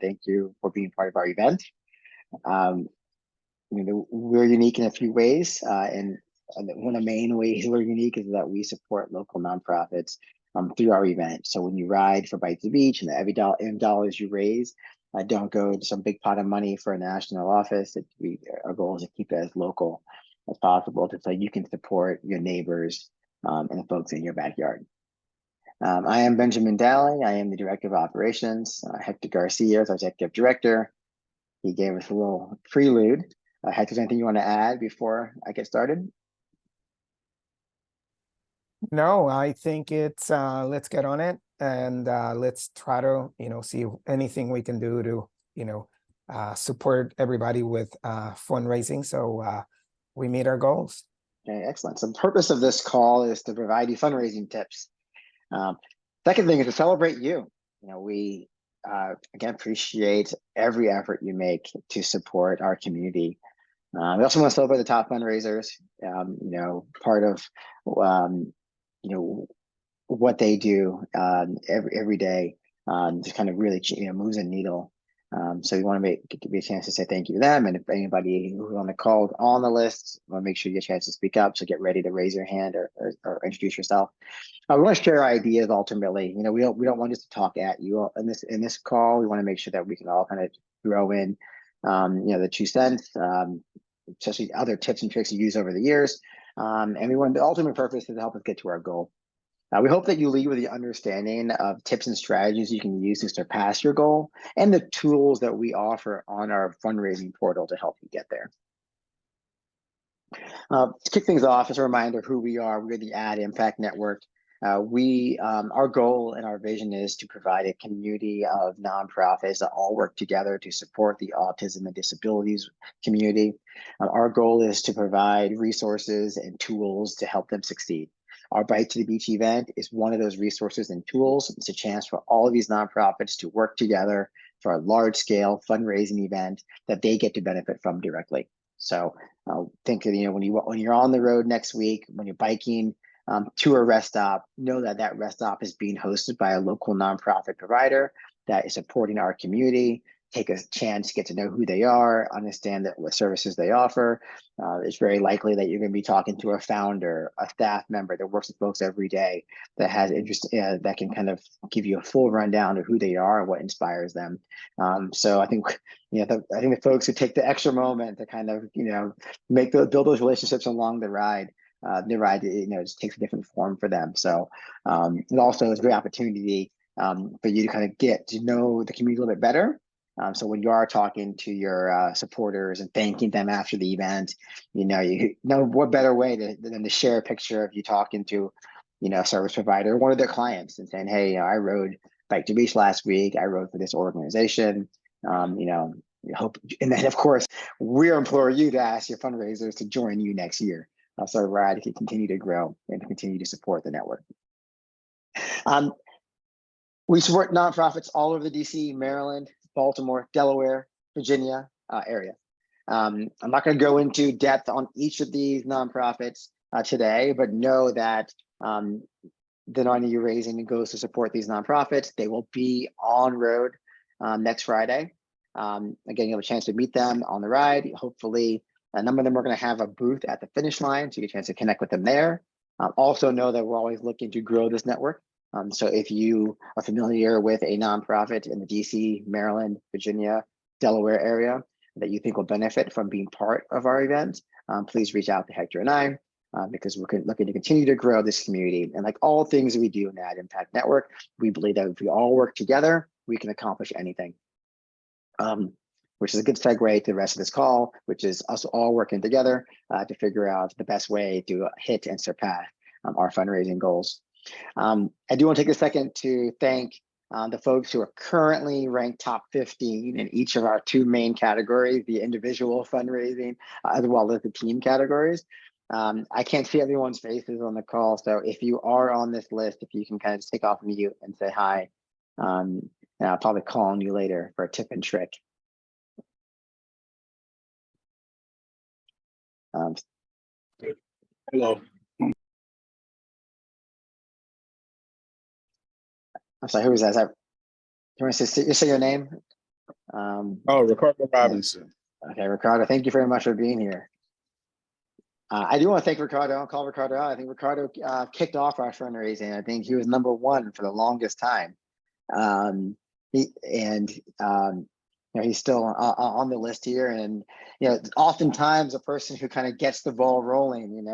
thank you for being part of our event. We're unique in a few ways, and one of the main ways we're unique is that we support local nonprofits through our event. So when you ride for Bite the Beach, and every dollars you raise don't go to some big pot of money for a national office. Our goal is to keep it as local as possible, so you can support your neighbors and the folks in your backyard. I am Benjamin Dally. I am the Director of Operations. Hector Garcia is our Executive Director. He gave us a little prelude. Hector, is there anything you want to add before I get started? No, I think it's let's get on it, and let's try to see anything we can do to support everybody with fundraising, so we meet our goals. Okay, excellent. So the purpose of this call is to provide you fundraising tips. Second thing is to celebrate you. We again appreciate every effort you make to support our community. We also want to celebrate the top fundraisers. Part of what they do every day just kind of really moves a needle. So we want to give you a chance to say thank you to them, and if anybody who's on the call on the list, we want to make sure you get a chance to speak up. So get ready to raise your hand or introduce yourself. We want to share ideas. Ultimately, we don't want just to talk at you in this call. We want to make sure that we can all kind of throw in the 2 cents, especially other tips and tricks you use over the years. And we want the ultimate purpose is to help us get to our goal. We hope that you leave with the understanding of tips and strategies you can use to surpass your goal, and the tools that we offer on our fundraising portal to help you get there. To kick things off, as a reminder of who we are, we're the Ad Impact Network. Our goal and our vision is to provide a community of nonprofits that all work together to support the autism and disabilities community. Our goal is to provide resources and tools to help them succeed. Our Bite to the Beach event is one of those resources and tools. It's a chance for all of these nonprofits to work together for a large-scale fundraising event that they get to benefit from directly. So think of, when you're on the road next week, when you're biking to a rest stop, know that that rest stop is being hosted by a local nonprofit provider that is supporting our community. Take a chance to get to know who they are, understand what services they offer. It's very likely that you're going to be talking to a founder, a staff member that works with folks every day, that has interest, that can kind of give you a full rundown of who they are and what inspires them. So I think, the folks who take the extra moment to kind of, build those relationships along the ride, just takes a different form for them. So it also is a great opportunity for you to kind of get to know the community a little bit better. So when you are talking to your supporters and thanking them after the event, what better way than to share a picture of you talking to, a service provider, one of their clients, and saying, hey, I rode Bike to Beach last week. I rode for this organization. Hope, and then of course we implore you to ask your fundraisers to join you next year. So RAD can continue to grow and continue to support the network. We support nonprofits all over the DC, Maryland, Baltimore, Delaware, Virginia area. I'm not going to go into depth on each of these nonprofits today, but know that the money you're raising goes to support these nonprofits. They will be on road next Friday. Again, you'll have a chance to meet them on the ride. Hopefully, a number of them are going to have a booth at the finish line, so you get a chance to connect with them there. Also know that we're always looking to grow this network. So if you are familiar with a nonprofit in the DC, Maryland, Virginia, Delaware area that you think will benefit from being part of our event, please reach out to Hector and I, because we're looking to continue to grow this community. And like all things that we do in the Ad Impact Network, we believe that if we all work together, we can accomplish anything. Which is a good segue to the rest of this call, which is us all working together to figure out the best way to hit and surpass our fundraising goals. I do want to take a second to thank the folks who are currently ranked top 15 in each of our 2 main categories, the individual fundraising as well as the team categories. I can't see everyone's faces on the call, so if you are on this list, if you can kind of just take off mute and say hi, and I'll probably call on you later for a tip and trick. Hello. I'm sorry, who is that? Do you want to say your name? Oh, Ricardo Yeah. Robinson. Okay, Ricardo, thank you very much for being here. I do want to thank Ricardo. I'll call Ricardo out. I think Ricardo kicked off our fundraising. I think he was #1 for the longest time. He's still on the list here, and oftentimes a person who kind of gets the ball rolling, makes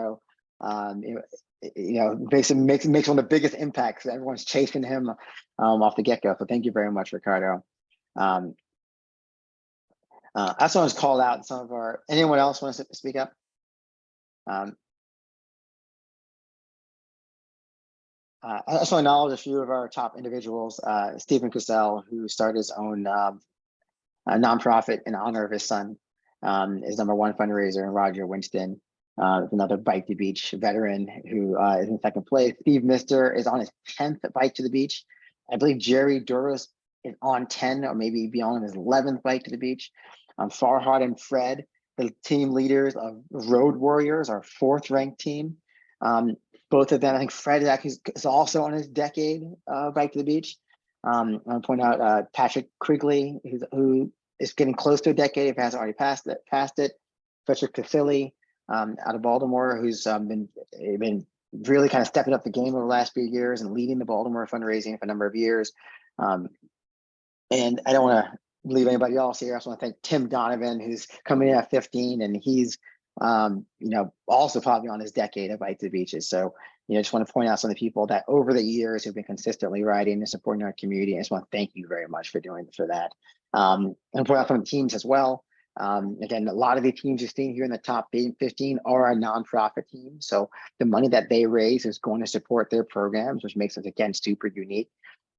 one of the biggest impacts. Everyone's chasing him off the get-go. So thank you very much, Ricardo. I also want to call out some of our. Anyone else wants to speak up? I also acknowledge a few of our top individuals. Stephen Cassell, who started his own a nonprofit in honor of his son, is #1 fundraiser, and Roger Winston, another Bike to Beach veteran who is in second place. Steve Mister is on his 10th Bike to the Beach. I believe Jerry Duras is on 10 or maybe beyond his 11th Bike to the Beach. Farhad and Fred, the team leaders of Road Warriors, our 4th ranked team. Both of them, I think Fred is also on his decade Bike to the Beach. I'll point out Patrick Krigley, who is getting close to a decade, if hasn't already passed it. Fletcher Casilli out of Baltimore, who's been really kind of stepping up the game over the last few years and leading the Baltimore fundraising for a number of years. And I don't want to leave anybody else here. I also want to thank Tim Donovan, who's coming in at 15, and he's also probably on his decade of Bike to the Beaches. So, just want to point out some of the people that over the years have been consistently riding and supporting our community. I just want to thank you very much for doing for that. And point out some teams as well. Again, a lot of the teams you're seeing here in the top 15 are a nonprofit team. So the money that they raise is going to support their programs, which makes us, again, super unique.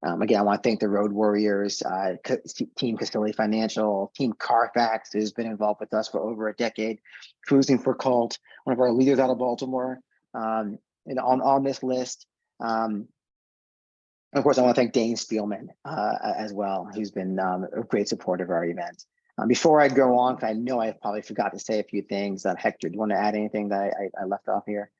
Again, I want to thank the Road Warriors, Team Castelli Financial, Team Carfax, who's been involved with us for over a decade, Cruising for Cult, one of our leaders out of Baltimore, on this list. And of course, I want to thank Dane Spielman as well, who's been a great support of our event. Before I go on, because I know I probably forgot to say a few things, Hector, do you want to add anything that I left off here?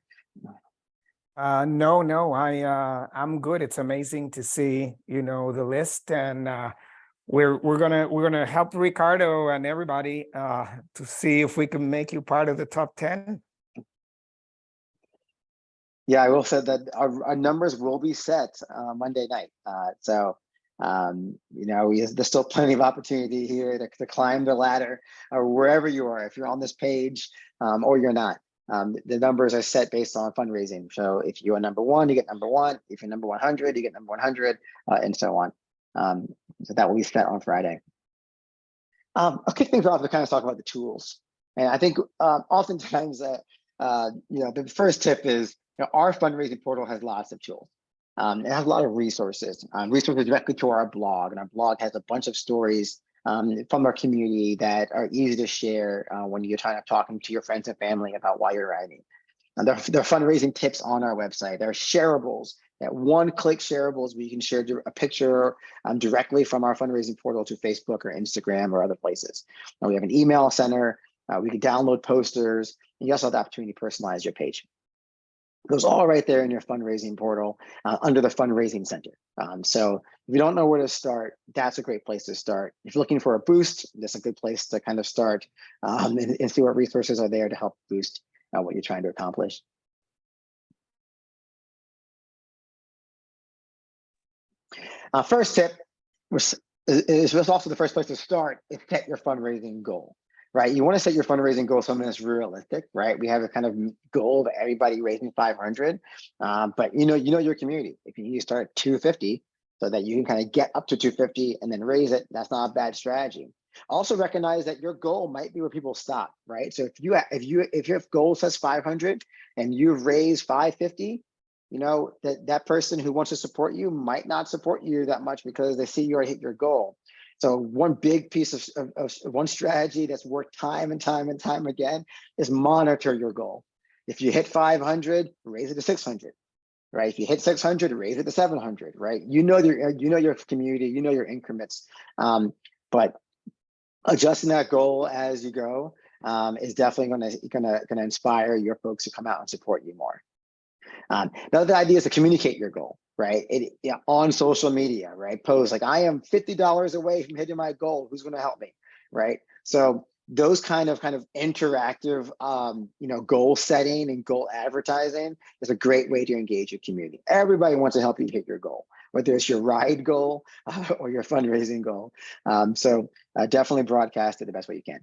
No, I'm good. It's amazing to see, the list, and we're gonna help Ricardo and everybody to see if we can make you part of the top 10. Yeah, I will say that our numbers will be set Monday night. There's still plenty of opportunity here to climb the ladder, or wherever you are, if you're on this page or you're not. The numbers are set based on fundraising. So if you are #1, you get #1. If you're #100, you get #100, and so on. So that will be set on Friday. I'll kick things off to kind of talk about the tools. And I think oftentimes, the first tip is, our fundraising portal has lots of tools. It has a lot of resources directly to our blog, and our blog has a bunch of stories from our community that are easy to share when you're talking to your friends and family about why you're riding. And there are fundraising tips on our website. There are shareables, that one-click shareables where you can share a picture directly from our fundraising portal to Facebook or Instagram or other places. We have an email center. We can download posters, and you also have the opportunity to personalize your page. Those all right there in your fundraising portal under the fundraising center. So if you don't know where to start, that's a great place to start. If you're looking for a boost, that's a good place to kind of start and see what resources are there to help boost what you're trying to accomplish. First tip is also the first place to start is set your fundraising goal. Right, you want to set your fundraising goal something that's realistic, right? We have a kind of goal of everybody raising 500, but you know your community. If you need to start at 250, so that you can kind of get up to 250 and then raise it, that's not a bad strategy. Also recognize that your goal might be where people stop, right? So if your goal says 500 and you've raised 550, that person who wants to support you might not support you that much because they see you already hit your goal. So one big piece of one strategy that's worked time and time again is monitor your goal. If you hit 500, raise it to 600, right? If you hit 600, raise it to 700, right? You know your community, your increments, but adjusting that goal as you go is definitely gonna inspire your folks to come out and support you more. Another idea is to communicate your goal. right? On social media, right? Post like, I am $50 away from hitting my goal. Who's going to help me, right? So those kind of interactive, goal setting and goal advertising is a great way to engage your community. Everybody wants to help you hit your goal, whether it's your ride goal or your fundraising goal. So definitely broadcast it the best way you can.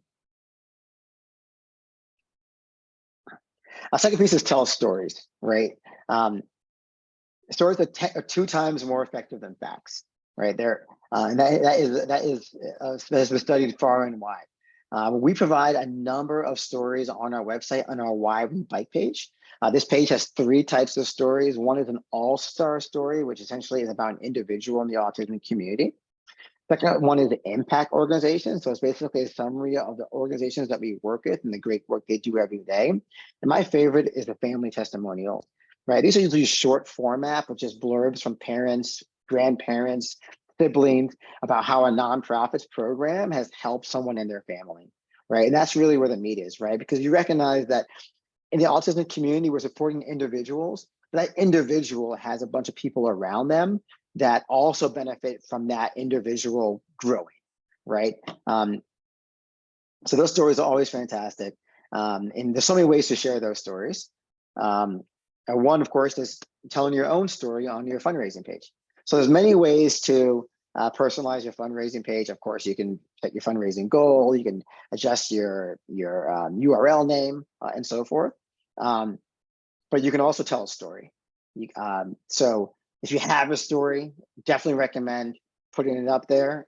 A second piece is tell stories, right? Stories are 2 times more effective than facts, right? And that has been studied far and wide. We provide a number of stories on our website on our Why We Bike page. This page has 3 types of stories. One is an all-star story, which essentially is about an individual in the autism community. Second one is the impact organization. So it's basically a summary of the organizations that we work with and the great work they do every day. And my favorite is the family testimonials, right? These are usually short format, but just blurbs from parents, grandparents, siblings about how a nonprofit's program has helped someone in their family, right? And that's really where the meat is, right? Because you recognize that in the autism community, we're supporting individuals. That individual has a bunch of people around them that also benefit from that individual growing, right? So those stories are always fantastic. And there's so many ways to share those stories. And one, of course, is telling your own story on your fundraising page. So there's many ways to personalize your fundraising page. Of course, you can set your fundraising goal, you can adjust your URL name and so forth. But you can also tell a story. So if you have a story, definitely recommend putting it up there.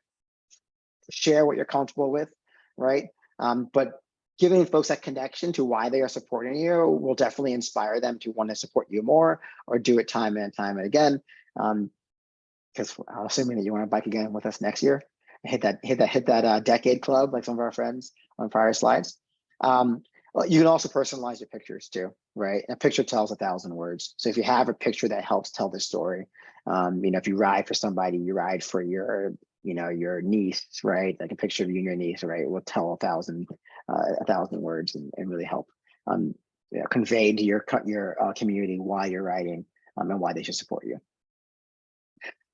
Share what you're comfortable with, right? But giving folks that connection to why they are supporting you will definitely inspire them to want to support you more or do it time and time and again. Because assuming that you want to bike again with us next year, hit that decade club like some of our friends on prior slides. You can also personalize your pictures too, right? A picture tells 1,000 words. So if you have a picture that helps tell the story, if you ride for somebody, you ride for your niece, right? Like a picture of you and your niece, right? It will tell 1,000 words and really help convey to your community why you're riding and why they should support you.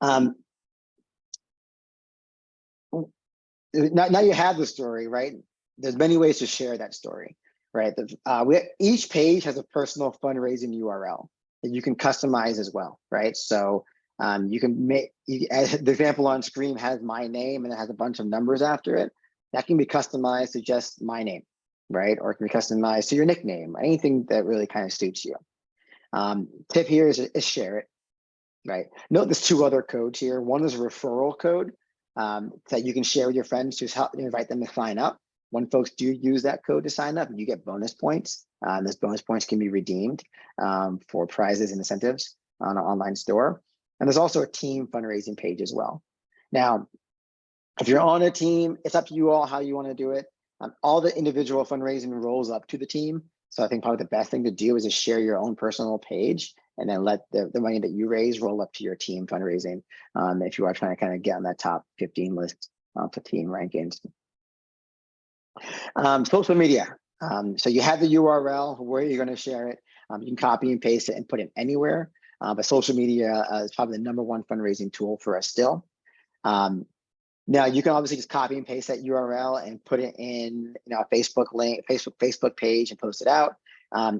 Now you have the story, right? There's many ways to share that story, right? Each page has a personal fundraising URL that you can customize as well, right? So you can as the example on screen has my name and it has a bunch of numbers after it. That can be customized to just my name, right? Or it can be customized to your nickname, anything that really kind of suits you. Tip here is share it, right? Note there's 2 other codes here. One is a referral code that you can share with your friends to help invite them to sign up. When folks do use that code to sign up, you get bonus points. Those bonus points can be redeemed for prizes and incentives on our online store. And there's also a team fundraising page as well. Now, if you're on a team, it's up to you all how you want to do it. All the individual fundraising rolls up to the team. So I think probably the best thing to do is just share your own personal page and then let the money that you raise roll up to your team fundraising if you are trying to kind of get on that top 15 list for team rankings. Social media. So you have the URL, where you're going to share it. You can copy and paste it and put it anywhere. But social media is probably the #1 fundraising tool for us still. Now you can obviously just copy and paste that URL and put it in a Facebook link, Facebook page and post it out.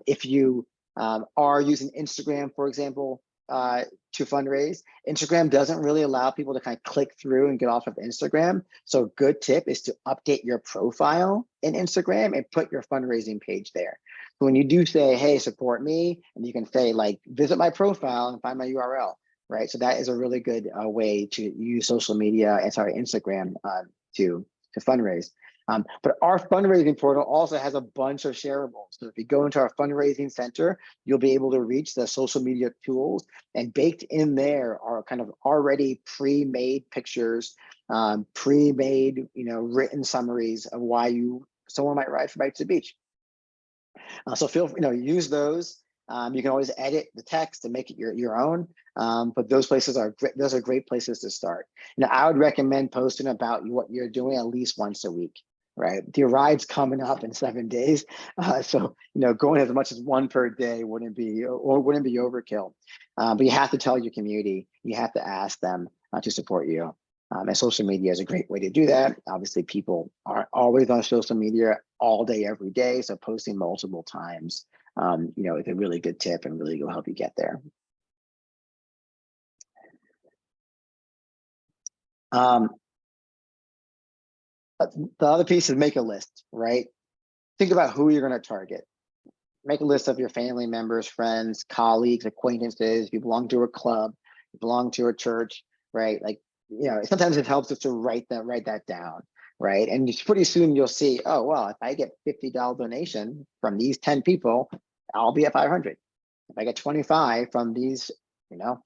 If you are using Instagram, for example, to fundraise, Instagram doesn't really allow people to kind of click through and get off of Instagram. So a good tip is to update your profile in Instagram and put your fundraising page there. So when you do say, hey, support me, and you can say like, visit my profile and find my URL. Right, so that is a really good way to use social media and Instagram to fundraise. But our fundraising portal also has a bunch of shareables. So if you go into our fundraising center, you'll be able to reach the social media tools, and baked in there are kind of already pre-made pictures, pre-made written summaries of why someone might ride for Bikes to the Beach. So use those. You can always edit the text and make it your own, but those are great places to start. I would recommend posting about what you're doing at least once a week, right? Your ride's coming up in 7 days. So, going as much as one per day wouldn't be overkill. But you have to tell your community, you have to ask them to support you. And social media is a great way to do that. Obviously, people aren't always on social media all day, every day. So posting multiple times, is a really good tip and really will help you get there. The other piece is make a list, right? Think about who you're going to target. Make a list of your family members, friends, colleagues, acquaintances. If you belong to a club, you belong to a church, right? Like, sometimes it helps us to write that down, right? And pretty soon you'll see, oh, well, if I get $50 donation from these 10 people, I'll be at 500. If I get 25 from these,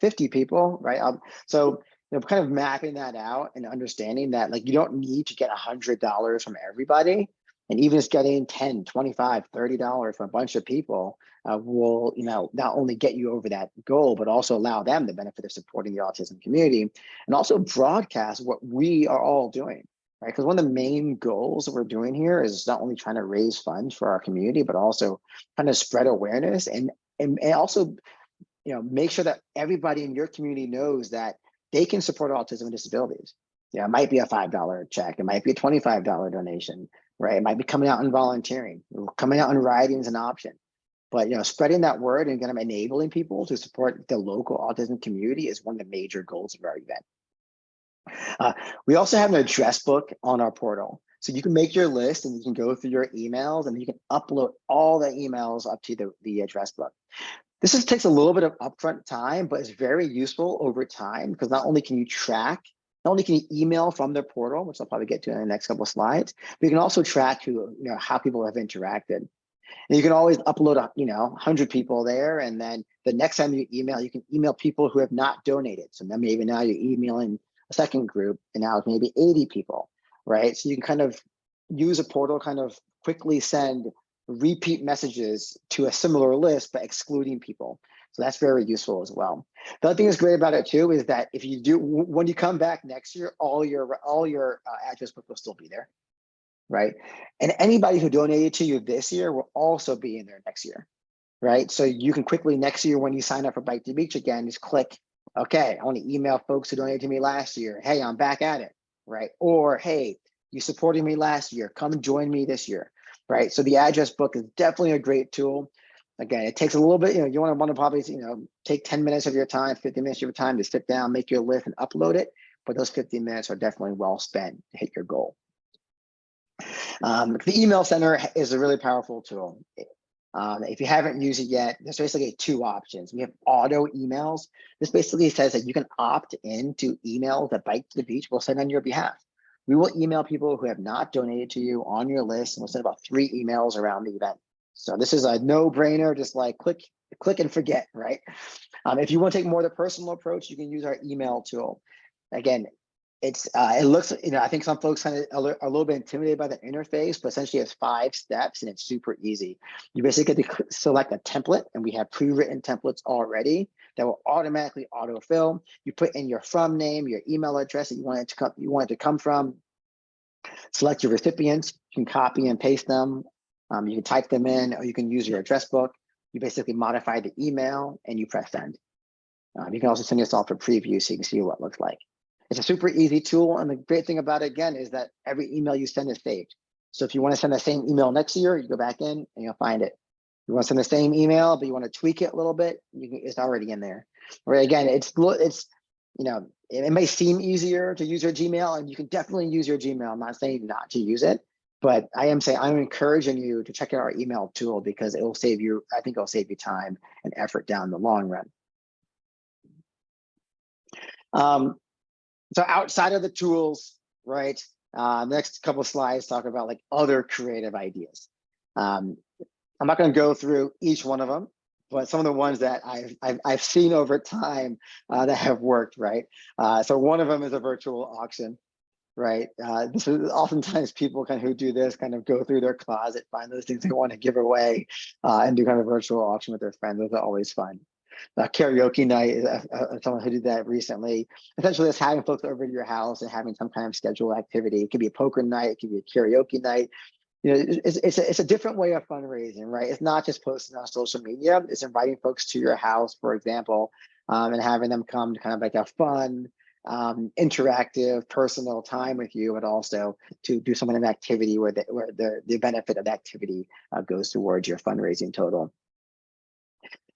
50 people, right? So, kind of mapping that out and understanding that, like, you don't need to get $100 from everybody. And even just getting 10, 25, $30 from a bunch of people will, not only get you over that goal, but also allow them the benefit of supporting the autism community and also broadcast what we are all doing, right? Because one of the main goals that we're doing here is not only trying to raise funds for our community, but also kind of spread awareness and also, make sure that everybody in your community knows that they can support autism and disabilities. It might be a $5 check. It might be a $25 donation, right? It might be coming out and volunteering. Coming out and riding is an option. But, spreading that word and kind of enabling people to support the local autism community is one of the major goals of our event. We also have an address book on our portal. So you can make your list and you can go through your emails and you can upload all the emails up to the address book. This takes a little bit of upfront time, but it's very useful over time because not only can you email from their portal, which I'll probably get to in the next couple of slides, but you can also track how people have interacted. And you can always upload 100 people there, and then the next time you can email people who have not donated. So then maybe now you're emailing a second group, and now it's maybe 80 people, right? So you can kind of use a portal, kind of quickly send repeat messages to a similar list, but excluding people. So that's very useful as well. The other thing that's great about it too is that if you do, when you come back next year, all your address book will still be there, right? And anybody who donated to you this year will also be in there next year, right? So you can quickly next year when you sign up for Bike to Beach again, just click, okay, I want to email folks who donated to me last year. Hey, I'm back at it, right? Or hey, you supported me last year, come join me this year, right? So the address book is definitely a great tool. Again, it takes a little bit, you want to probably, take 10 minutes of your time, 50 minutes of your time to sit down, make your list and upload it. But those 15 minutes are definitely well spent to hit your goal. The email center is a really powerful tool. If you haven't used it yet, there's basically two options. We have auto emails. This basically says that you can opt into emails that Bike to the Beach will send on your behalf. We will email people who have not donated to you on your list, and we'll send about 3 emails around the event. So this is a no-brainer, just like click and forget, right? If you want to take more of the personal approach, you can use our email tool. Again, it looks, I think some folks kind of are a little bit intimidated by the interface, but essentially it's 5 steps and it's super easy. You basically get to select a template, and we have pre-written templates already that will automatically autofill. You put in your from name, your email address that you want it to come from. Select your recipients. You can copy and paste them. You can type them in, or you can use your address book. You basically modify the email and you press send. You can also send yourself a preview so you can see what it looks like. It's a super easy tool, and the great thing about it, again, is that every email you send is saved. So if you want to send the same email next year, you go back in and you'll find it. You want to send the same email, but you want to tweak it a little bit, it's already in there. Right? Again, it may seem easier to use your Gmail, and you can definitely use your Gmail. I'm not saying not to use it, but I'm encouraging you to check out our email tool because it will save you. I think it'll save you time and effort down the long run. So outside of the tools, right? Next couple of slides talk about like other creative ideas. I'm not going to go through each one of them, but some of the ones that I've seen over time that have worked, right? So one of them is a virtual auction, right? This is oftentimes people who do this kind of go through their closet, find those things they want to give away, and do kind of virtual auction with their friends. Those are always fun. a karaoke night, someone who did that recently. Essentially, it's having folks over to your house and having some kind of scheduled activity. It could be a poker night, it could be a karaoke night. It's a different way of fundraising, right? It's not just posting on social media. It's inviting folks to your house, for example, and having them come to kind of like a fun, interactive, personal time with you, but also to do some kind of activity where the benefit of the activity goes towards your fundraising total.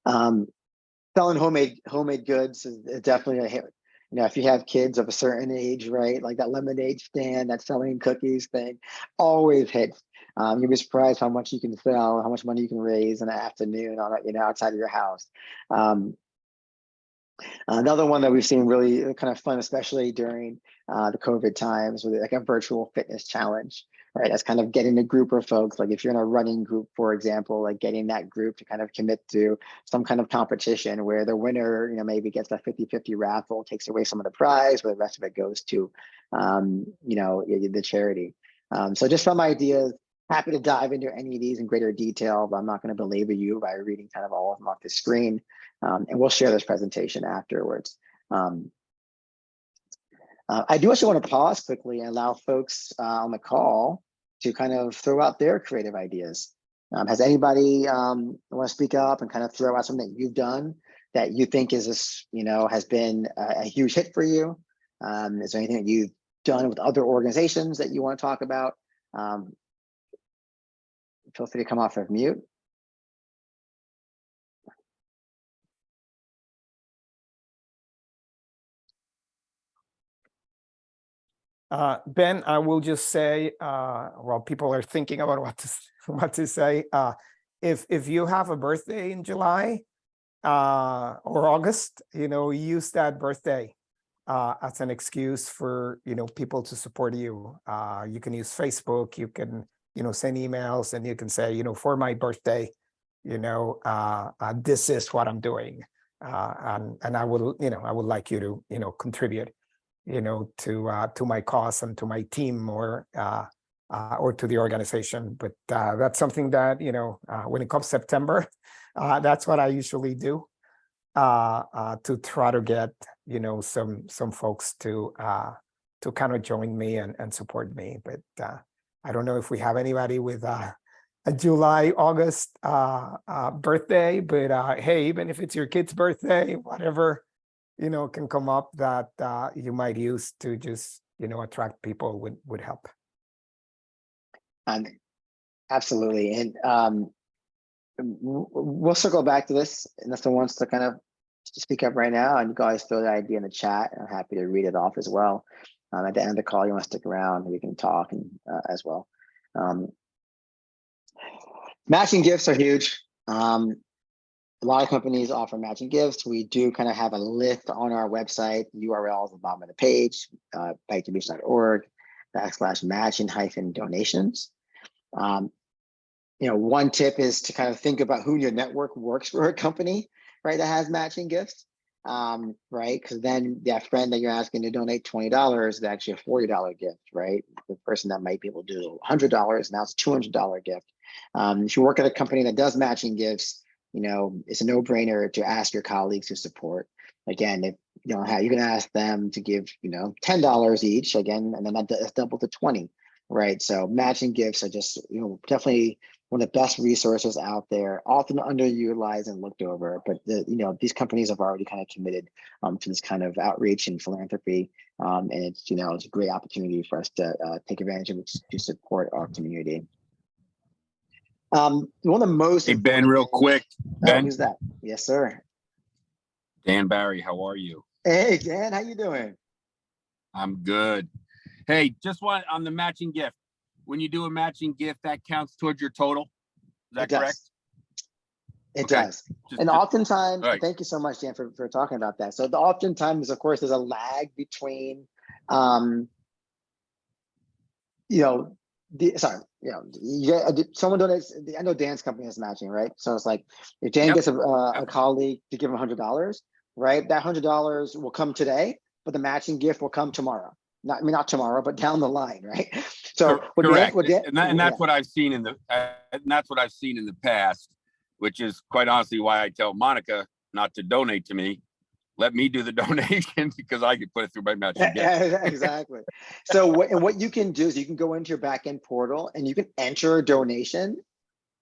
Selling homemade goods is definitely a hit. If you have kids of a certain age, right, like that lemonade stand, that selling cookies thing, always hits. You'll be surprised how much you can sell, how much money you can raise in an afternoon on outside of your house. Another one that we've seen really kind of fun, especially during the COVID times, with like a virtual fitness challenge, right? That's kind of getting a group of folks, like if you're in a running group, for example, like getting that group to kind of commit to some kind of competition where the winner, maybe gets a 50-50 raffle, takes away some of the prize, where the rest of it goes to, the charity. So just some ideas. Happy to dive into any of these in greater detail, but I'm not going to belabor you by reading kind of all of them off the screen. And we'll share this presentation afterwards. I do actually want to pause quickly and allow folks on the call to kind of throw out their creative ideas. Has anybody want to speak up and kind of throw out something that you've done that you think is has been a huge hit for you? Is there anything that you've done with other organizations that you want to talk about? Feel free to come off of mute. Ben, I will just say, while people are thinking about what to say, if you have a birthday in July or August, use that birthday as an excuse for people to support you. You can use Facebook, you can send emails, and you can say, for my birthday, this is what I'm doing, and I would like you to contribute to my cause and to my team, or to the organization. But that's something that when it comes September, that's what I usually do to try to get some folks to kind of join me and support me. But I don't know if we have anybody with a July, August birthday, but hey, even if it's your kid's birthday, whatever can come up that you might use to just attract people would help. Absolutely. And we'll circle back to this unless someone wants to kind of speak up right now, and you guys throw the idea in the chat. I'm happy to read it off as well. At the end of the call, you want to stick around, we can talk as well. Matching gifts are huge. A lot of companies offer matching gifts. We do kind of have a list on our website, URLs at the bottom of the page, biketobeach.org/matching-donations. One tip is to kind of think about who in your network works for a company, right, that has matching gifts, right? Because then that friend that you're asking to donate $20 is actually a $40 gift, right? The person that might be able to do $100, now it's a $200 gift. If you work at a company that does matching gifts, it's a no-brainer to ask your colleagues to support. Again, if you don't have, you can ask them to give, $10 each again, and then that's double to 20, right? So matching gifts are just, definitely one of the best resources out there, often underutilized and looked over. But these companies have already kind of committed to this kind of outreach and philanthropy, and it's it's a great opportunity for us to take advantage of it to support our community. One of the most Hey, Ben, real quick. Ben, who's that? Yes, sir. Dan Barry, how are you? Hey, Dan, how you doing? I'm good. Hey, just on the matching gift. When you do a matching gift, that counts towards your total. Is that correct? It does. And oftentimes, right. Thank you so much, Dan, for talking about that. So oftentimes, of course, there's a lag between, someone donates. I know Dan's company is matching, right? So it's like if Dan gets a colleague to give him $100, right? That $100 will come today, but the matching gift will come tomorrow. Not tomorrow, but down the line, right? So correct. That's what I've seen in the past, which is quite honestly why I tell Monica, not to donate to me. Let me do the donation because I could put it through my matching gift. Exactly. So what you can do is you can go into your backend portal and you can enter a donation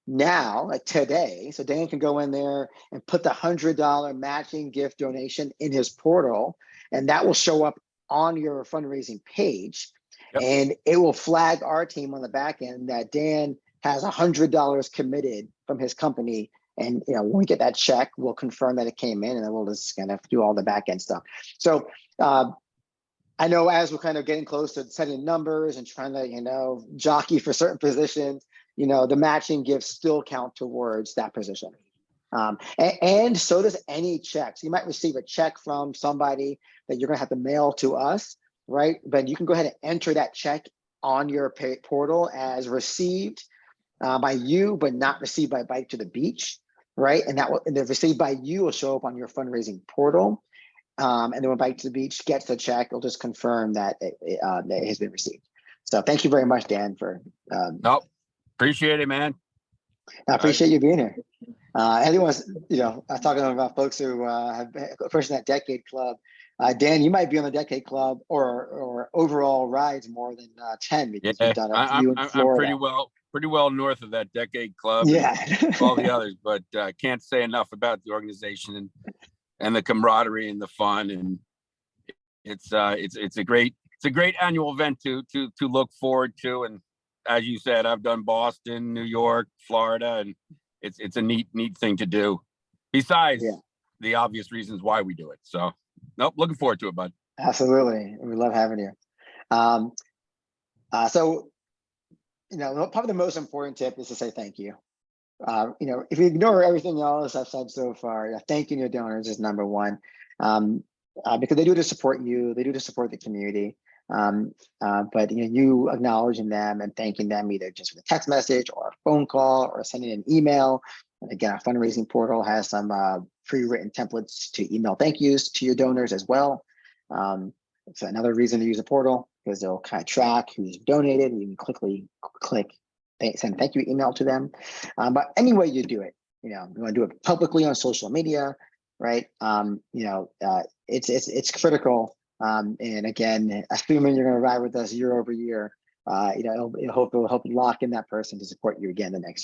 now, like today. So Dan can go in there and put the $100 matching gift donation in his portal, and that will show up on your fundraising page. Yep. And it will flag our team on the back end that Dan has $100 committed from his company. And when we get that check, we'll confirm that it came in, and then we'll just kind of do all the back end stuff. So I know as we're kind of getting close to setting numbers and trying to, jockey for certain positions, the matching gifts still count towards that position. And so does any checks. You might receive a check from somebody that you're gonna have to mail to us, right? But you can go ahead and enter that check on your portal as received by you, but not received by Bike to the Beach, right? And the received by you will show up on your fundraising portal. And then when Bike to the Beach gets the check, it'll just confirm that it has been received. So thank you very much, Dan, for Nope. Appreciate it, man. I appreciate you being here. Anyone's, talking about folks who have first in that Decade Club. Dan, you might be on the Decade Club or overall rides more than 10 because you've done a few in Florida. I'm pretty well north of that Decade Club. Yeah. And all the others, but can't say enough about the organization and the camaraderie and the fun, and it's a great annual event to look forward to. And as you said, I've done Boston, New York, Florida, and it's a neat thing to do. Besides the obvious reasons why we do it. So, nope, looking forward to it, bud. Absolutely, we love having you. So, probably the most important tip is to say thank you. If you ignore everything else I've said so far, thanking your donors is number one, because they do to support you, they do to support the community. But you acknowledging them and thanking them either just with a text message or a phone call or sending an email. And again, our fundraising portal has some pre-written templates to email thank yous to your donors as well. It's another reason to use the portal because they'll kind of track who's donated, and you can quickly click send thank you email to them. But any way you do it, you want to do it publicly on social media, right? It's critical. And again, assuming you're going to ride with us year over year, it'll help lock in that person to support you again the next year.